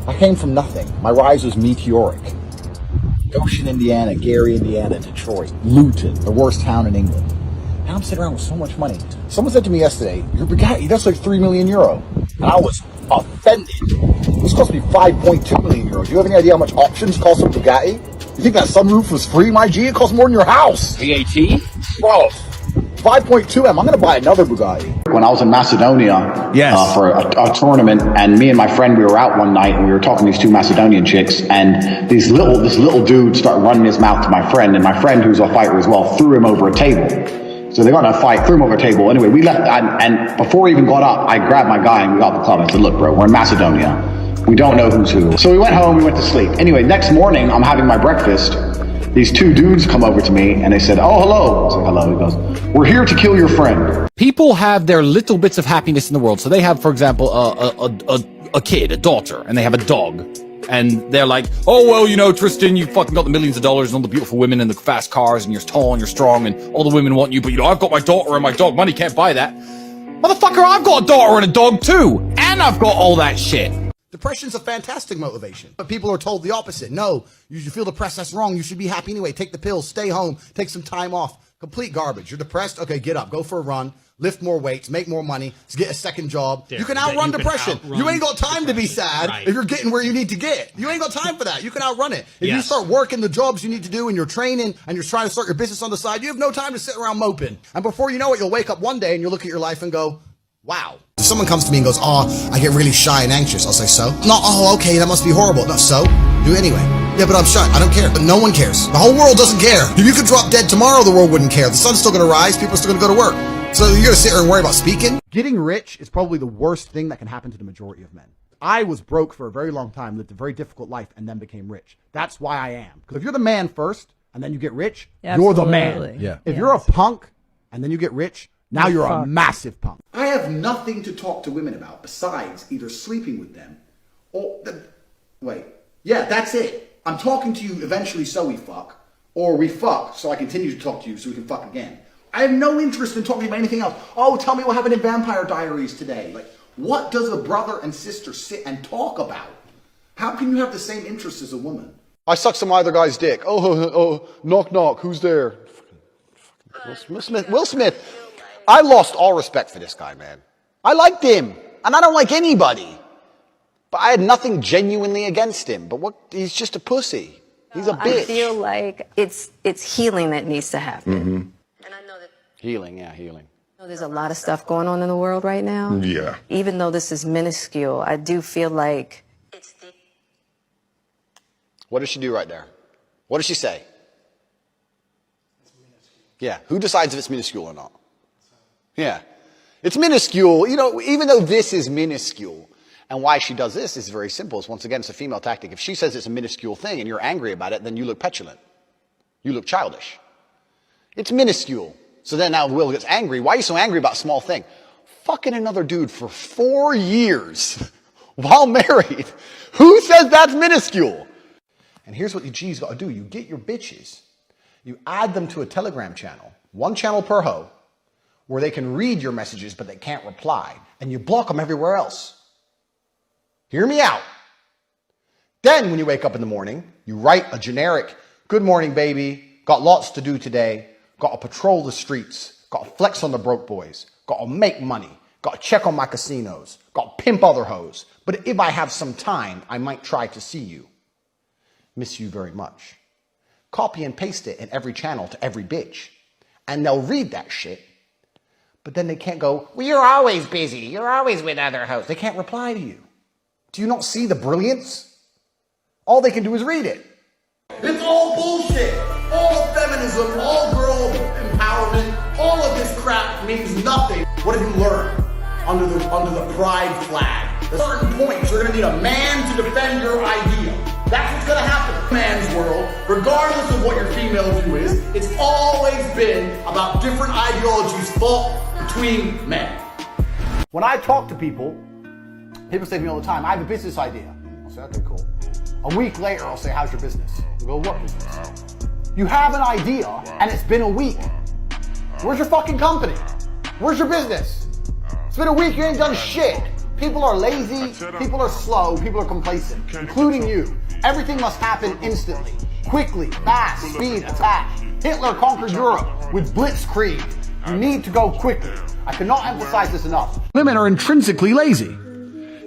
I came from nothing. My rise was meteoric. Goshen, Indiana, Gary, Indiana, Detroit, Luton, the worst town in England. Now I'm sitting around with so much money. Someone said to me yesterday, your Bugatti, that's like €3 million. And I was offended. This cost me 5.2 million euros. Do you have any idea how much options cost a Bugatti? You think that sunroof was free, my G? It costs more than your house. VAT? Bro, 5.2M. I'm going to buy another Bugatti. When I was in Macedonia for a tournament, and me and my friend, we were out one night, and we were talking to these two Macedonian chicks, and this little dude started running his mouth to my friend, and my friend, who's a fighter as well, threw him over a table. So they got in a fight, threw him over a table. Anyway, we left, and before we even got up, I grabbed my guy and we got the club. I said, look, bro, we're in Macedonia. We don't know who's who. So we went home, we went to sleep. Anyway, next morning, I'm having my breakfast. These two dudes come over to me and they said, oh, hello. I was like, hello. He goes, we're here to kill your friend. People have their little bits of happiness in the world. So they have, for example, a kid, a daughter, and they have a dog. And they're like, oh, well, you know, Tristan, you fucking got the millions of dollars and all the beautiful women and the fast cars and you're tall and you're strong and all the women want you. But, you know, I've got my daughter and my dog. Money can't buy that. Motherfucker, I've got a daughter and a dog too. And I've got all that shit. Depression's a fantastic motivation, but people are told the opposite. No, you should feel depressed. That's wrong. You should be happy anyway. Take the pills, stay home, take some time off. Complete garbage. You're depressed? Okay, get up, go for a run, lift more weights, make more money, get a second job. You can outrun depression. You ain't got time to be sad if you're getting where you need to get. You ain't got time for that. You can outrun it. If you start working the jobs you need to do and you're training and you're trying to start your business on the side, you have no time to sit around moping. And before you know it, you'll wake up one day and you'll look at your life and go, wow. If someone comes to me and goes, oh, I get really shy and anxious, I'll say, so? Not, oh, okay, that must be horrible. No, so? Do it anyway. Yeah, but I'm shy. I don't care. But no one cares. The whole world doesn't care. If you could drop dead tomorrow, the world wouldn't care. The sun's still going to rise. People are still going to go to work. So you're going to sit here and worry about speaking? Getting rich is probably the worst thing that can happen to the majority of men. I was broke for a very long time, lived a very difficult life, and then became rich. That's why I am. Because if you're the man first, and then you get rich, you're the man. Yeah. If you're a punk, and then you get rich, now you're a massive punk. I have nothing to talk to women about besides either sleeping with them or... Wait. Yeah, that's it. I'm talking to you eventually so we fuck, or we fuck so I continue to talk to you so we can fuck again. I have no interest in talking about anything else. Oh, tell me what happened in Vampire Diaries today. Like, what does a brother and sister sit and talk about? How can you have the same interests as a woman? I suck some other guy's dick. Oh, knock, knock. Who's there? Will Smith. I lost all respect for this guy, man. I liked him, and I don't like anybody. But I had nothing genuinely against him. But he's just a pussy. He's a bitch. I feel like it's healing that needs to happen. Mm-hmm. And I know that Healing. there's a lot of stuff going on in the world right now. Yeah. Even though this is minuscule, I do feel like it's the... What does she do right there? What does she say? It's minuscule. Yeah. Who decides if it's minuscule or not? Yeah. It's minuscule. You know, even though this is minuscule, and why she does this is very simple. It's, once again, it's a female tactic. If she says it's a minuscule thing and you're angry about it, then you look petulant. You look childish. It's minuscule. So then now Will gets angry. Why are you so angry about a small thing? Fucking another dude for 4 years while married. Who says that's minuscule? And here's what you G's got to do. You get your bitches. You add them to a Telegram channel. 1 channel per hoe, where they can read your messages but they can't reply. And you block them everywhere else. Hear me out. Then when you wake up in the morning, you write a generic, good morning, baby. Got lots to do today. Got to patrol the streets. Got to flex on the broke boys. Got to make money. Got to check on my casinos. Got to pimp other hoes. But if I have some time, I might try to see you. Miss you very much. Copy and paste it in every channel to every bitch. And they'll read that shit. But then they can't go, well, you're always busy. You're always with other hoes. They can't reply to you. Do you not see the brilliance? All they can do is read it. It's all bullshit. All feminism, all girl empowerment, all of this crap means nothing. What have you learned under the pride flag? At certain points, you're going to need a man to defend your idea. That's what's going to happen in a man's world, regardless of what your female view is. It's always been about different ideologies fought between men. When I talk to people say to me all the time, I have a business idea. I'll say, okay, cool. A week later, I'll say, how's your business? They'll go, what business? You have an idea, and it's been a week. Where's your fucking company? Where's your business? It's been a week, you ain't done shit. People are lazy, people are slow, people are complacent, including you. Everything must happen instantly, quickly, fast, speed, attack. Hitler conquered Europe with blitzkrieg. You need to go quickly. I cannot emphasize this enough. Women are intrinsically lazy.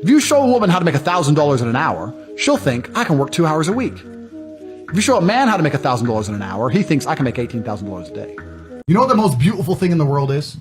If you show a woman how to make $1,000 in an hour, she'll think, I can work 2 hours a week. If you show a man how to make $1,000 in an hour, he thinks I can make $18,000 a day. You know what the most beautiful thing in the world is?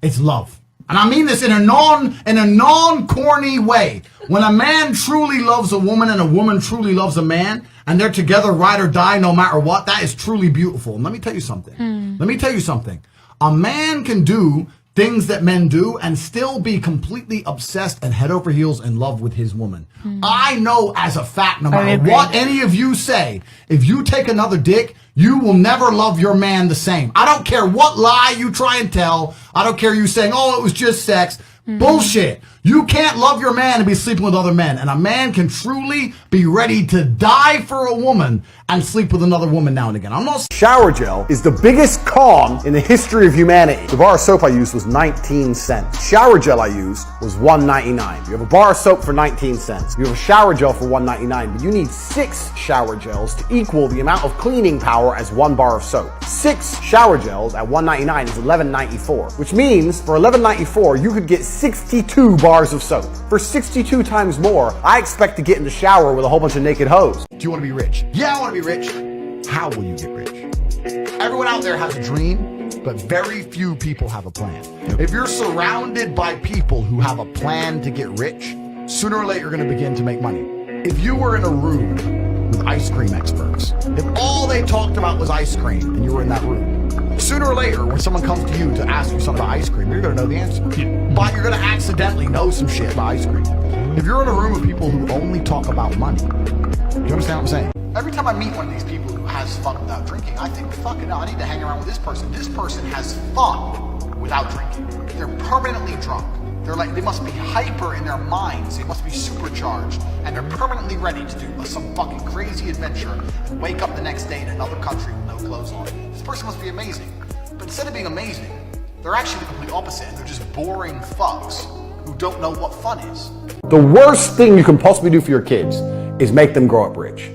It's love. And I mean this in a non-corny way. When a man truly loves a woman and a woman truly loves a man, and they're together ride or die no matter what, that is truly beautiful. And let me tell you something. Let me tell you something. A man can do things that men do and still be completely obsessed and head over heels in love with his woman. I know as a fact, no matter what any of you say, if you take another dick, you will never love your man the same. I don't care what lie you try and tell. I don't care you saying, oh, it was just sex. Bullshit. You can't love your man and be sleeping with other men. And a man can truly be ready to die for a woman and sleep with another woman now and again. I'm not. Shower gel is the biggest con in the history of humanity. The bar of soap I used was 19 cents. Shower gel I used was $1.99. You have a bar of soap for 19 cents. You have a shower gel for $1.99, but you need 6 shower gels to equal the amount of cleaning power as 1 bar of soap. 6 shower gels at $1.99 is $11.94, which means for $11.94 you could get 62 bars of soap. For 62 times more, I expect to get in the shower with a whole bunch of naked hoes. Do you want to be rich? Yeah, I want to be rich. How will you get rich? Everyone out there has a dream, but very few people have a plan. If you're surrounded by people who have a plan to get rich, sooner or later you're going to begin to make money. If you were in a room with ice cream experts, if all they talked about was ice cream and you were in that room, sooner or later when someone comes to you to ask you something about ice cream, you're going to know the answer. But you're going to accidentally know some shit about ice cream. If you're in a room with people who only talk about money, do you understand what I'm saying? Every time I meet one of these people who has fun without drinking, I think, fucking hell, I need to hang around with this person. This person has fun without drinking. They're permanently drunk. They're like, they must be hyper in their minds. They must be supercharged. And they're permanently ready to do some fucking crazy adventure and wake up the next day in another country with no clothes on. This person must be amazing. But instead of being amazing, they're actually the complete opposite. They're just boring fucks who don't know what fun is. The worst thing you can possibly do for your kids is make them grow up rich.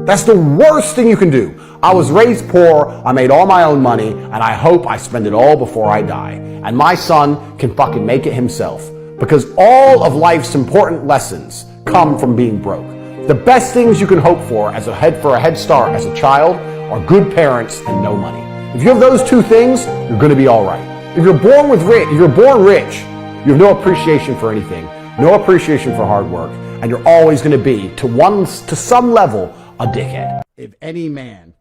That's the worst thing you can do. I was raised poor, I made all my own money, and I hope I spend it all before I die. And my son can fucking make it himself. Because all of life's important lessons come from being broke. The best things you can hope for as a head start as a child are good parents and no money. If you have those 2 things, you're going to be all right. If you're born rich, you have no appreciation for anything, no appreciation for hard work, and you're always going to be, to some level, a dickhead. If any man,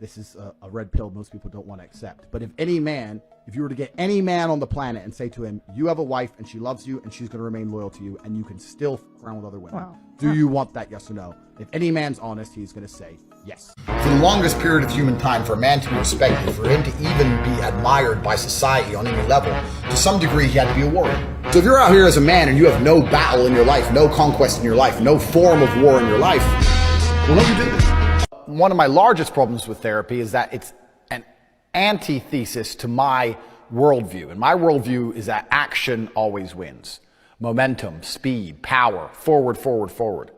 this is a red pill most people don't want to accept, but if you were to get any man on the planet and say to him, you have a wife and she loves you and she's going to remain loyal to you and you can still f around with other women, do you want that, yes or no? If any man's honest, he's going to say yes. For the longest period of human time, for a man to be respected, for him to even be admired by society on any level, to some degree he had to be a warrior. So if you're out here as a man and you have no battle in your life, no conquest in your life, no form of war in your life, well, what do you do? One of my largest problems with therapy is that it's an antithesis to my worldview. And my worldview is that action always wins. Momentum, speed, power, forward, forward, forward.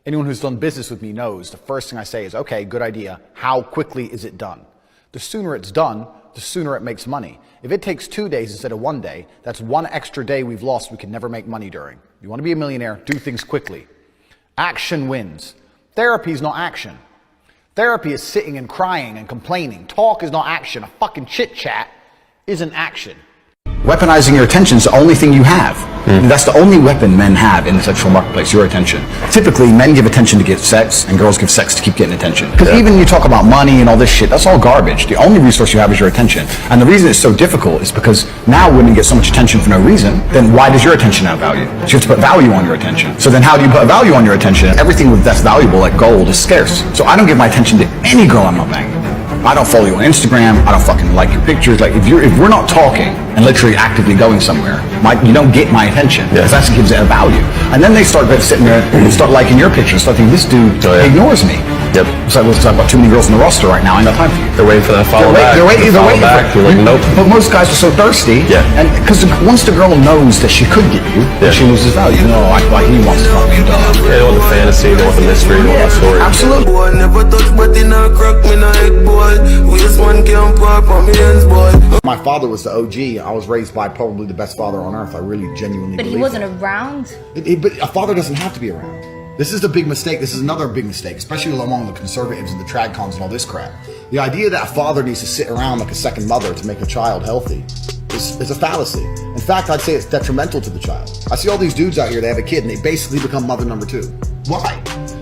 Anyone who's done business with me knows the first thing I say is, okay, good idea. How quickly is it done? The sooner it's done, the sooner it makes money. If it takes 2 days instead of 1 day, that's 1 extra day we've lost we can never make money during. You want to be a millionaire, do things quickly. Action wins. Therapy is not action. Therapy is sitting and crying and complaining. Talk is not action. A fucking chit-chat isn't action. Weaponizing your attention is the only thing you have. That's the only weapon men have in the sexual marketplace, your attention. Typically, men give attention to get sex, and girls give sex to keep getting attention. Because even you talk about money and all this shit, that's all garbage. The only resource you have is your attention. And the reason it's so difficult is because now women get so much attention for no reason, then why does your attention have value? So you have to put value on your attention. So then how do you put a value on your attention? Everything that's valuable, like gold, is scarce. So I don't give my attention to any girl I'm not banging. I don't follow you on Instagram. I don't fucking like your pictures. Like if we're not talking, and literally actively going somewhere, you don't get my attention, because that gives it a value. And then they start sitting there and start liking your pictures, start thinking, this dude ignores me. Yep. So I've got too many girls on the roster right now, I ain't got time for you. They're waiting for that follow back. They're waiting back. You're like, nope. But most guys are so thirsty. Yeah. And because once the girl knows that she could get you, she loses value. No, he wants to fuck me, dog. They want the fantasy, they want the mystery, they want the story. Absolutely. Boy, never touch but in a crack, me na head boy. Waste one can't pop on me hands, boy. My father was the OG. I was raised by probably the best father on earth. I really genuinely But he believe wasn't that. around? But a father doesn't have to be around. This is the big mistake. This is another big mistake, especially among the conservatives and the tradcons and all this crap. The idea that a father needs to sit around like a second mother to make a child healthy is a fallacy. In fact, I'd say it's detrimental to the child. I see all these dudes out here, they have a kid and they basically become mother number 2. Why?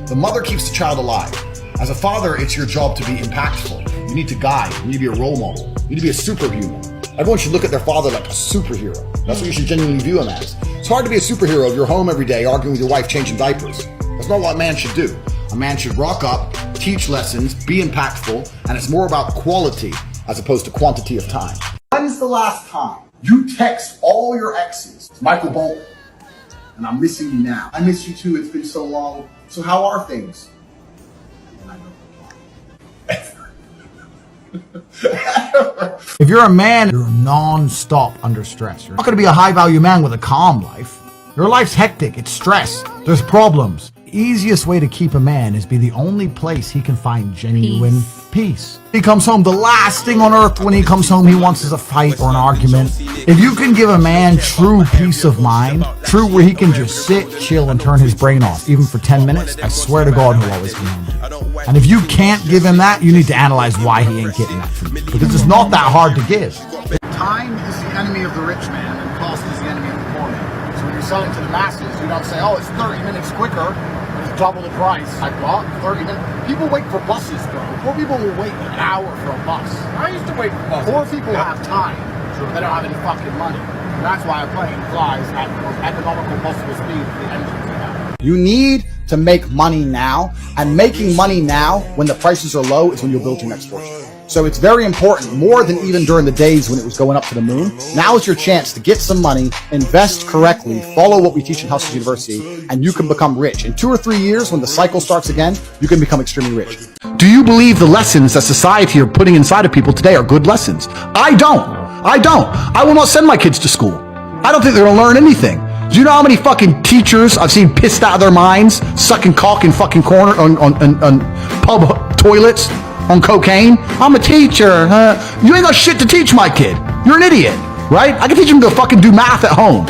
The mother keeps the child alive. As a father, it's your job to be impactful. You need to guide. You need to be a role model. You need to be a superhuman. Everyone should look at their father like a superhero. That's what you should genuinely view him as. It's hard to be a superhero if you're home every day arguing with your wife, changing diapers. That's not what a man should do. A man should rock up, teach lessons, be impactful, and it's more about quality as opposed to quantity of time. When's the last time you text all your exes? Michael Bolton, and I'm missing you now. I miss you too, it's been so long. So how are things? And I don't reply. If you're a man, you're non-stop under stress. You're not going to be a high-value man with a calm life. Your life's hectic, it's stress, there's problems. The easiest way to keep a man is be the only place he can find genuine peace. He comes home, the last thing on earth when he comes home he wants is a fight or an argument. If you can give a man true peace of mind, true where he can just sit, chill, and turn his brain off, even for 10 minutes, I swear to God he'll always be home. And if you can't give him that, you need to analyze why he ain't getting that from you. Because it's not that hard to give. Time is the enemy of the rich man, and cost is the enemy of the poor man. So when you're selling to the masses, you don't say, oh, it's 30 minutes quicker, but it's double the price. Like, what? 30 minutes? People wait for buses, bro. Poor people will wait an hour for a bus. I used to wait for buses. Poor people have time. They don't have any fucking money. And that's why a plane flies at the most economical possible speed with the engines they have. You need to make money now, and making money now when the prices are low is when you'll build your next fortune. So it's very important, more than even during the days when it was going up to the moon. Now is your chance to get some money, invest correctly, follow what we teach in Hustle University, and you can become rich. In 2 or 3 years, when the cycle starts again, you can become extremely rich. Do you believe the lessons that society are putting inside of people today are good lessons? I don't. I will not send my kids to school. I don't think they're going to learn anything. Do you know how many fucking teachers I've seen pissed out of their minds, sucking cock in fucking corner on pub toilets? On cocaine? I'm a teacher. You ain't got shit to teach my kid. You're an idiot, right? I can teach him to fucking do math at home.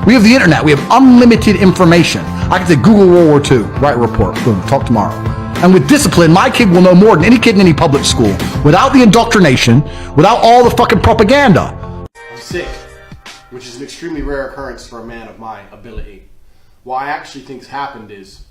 We have the internet. We have unlimited information. I can say Google World War II, write a report, boom, talk tomorrow. And with discipline, my kid will know more than any kid in any public school. Without the indoctrination, without all the fucking propaganda. I'm sick, which is an extremely rare occurrence for a man of my ability. What I actually think has happened is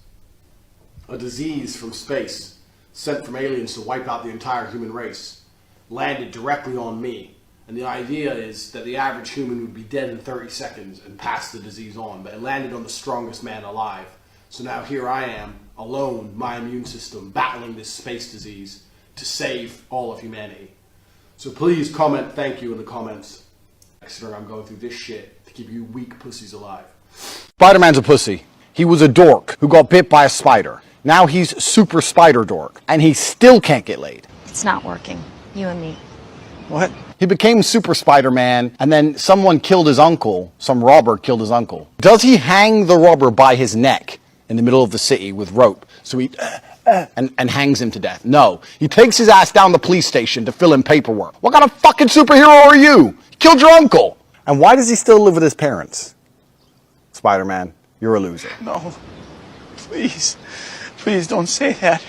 a disease from space sent from aliens to wipe out the entire human race, landed directly on me. And the idea is that the average human would be dead in 30 seconds and pass the disease on, but it landed on the strongest man alive. So now here I am, alone, my immune system, battling this space disease to save all of humanity. So please comment thank you in the comments. I'm going through this shit to keep you weak pussies alive. Spider-Man's a pussy. He was a dork who got bit by a spider. Now he's super spider dork, and he still can't get laid. It's not working. You and me. What? He became Super Spider-Man, and then someone killed his uncle. Some robber killed his uncle. Does he hang the robber by his neck in the middle of the city with rope, so he and hangs him to death? No. He takes his ass down the police station to fill in paperwork. What kind of fucking superhero are you? You killed your uncle. And why does he still live with his parents? Spider-Man, you're a loser. No. Please. Please don't say that.